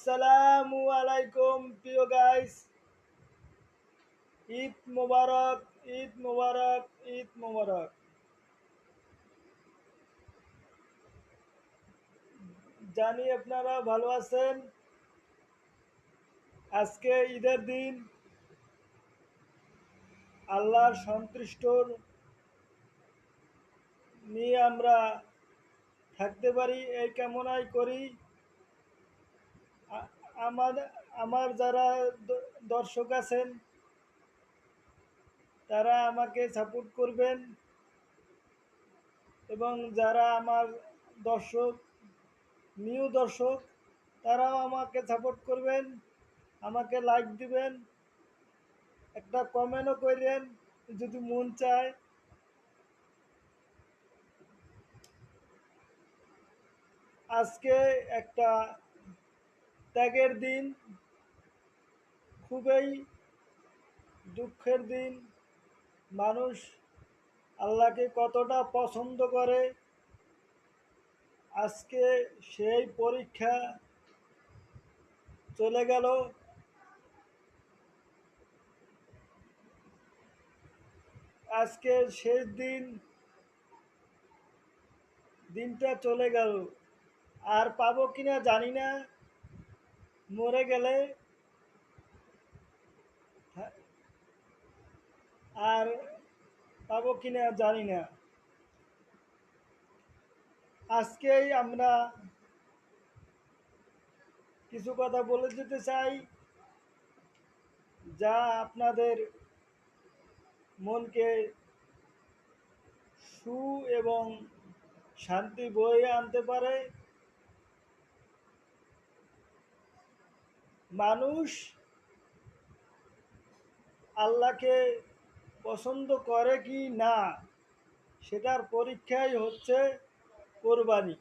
আসসালামু আলাইকুম প্রিয় গাইস। ঈদ মোবারক, ঈদ মোবারক, ঈদ মোবারক। জানি আপনারা ভালো আছেন। আজকে ঈদের দিন, আল্লাহর সন্তুষ্ট নিয়ে আমরা থাকতে পারি এই কামনাই করি। আ- আমার আমার যারা দর্শক আছেন তারা আমাকে সাপোর্ট করবেন, এবং যারা আমার দর্শক, নিউ দর্শক, তারাও আমাকে সাপোর্ট করবেন, আমাকে লাইক দিবেন, একটা কমেন্টও করেন যদি মন চায়। আজকে একটা ত্যাগের দিন, খুবই দুঃখের দিন। মানুষ আল্লাহকে কতটা পছন্দ করে, আজকে সেই পরীক্ষা চলে গেল। আজকের শেষ দিন, দিনটা চলে গেল। আর পাবো কিনা জানি না, মরে গেলে আর পাবো কিনা জানি না। আজকেই আমরা কিছু কথা বলে যেতে চাই, যা আপনাদের মনকে সু এবং শান্তি বয়ে আনতে পারে। মানুষ আল্লাহকে পছন্দ করে কি না, সেটার পরীক্ষাই হচ্ছে কোরবানি।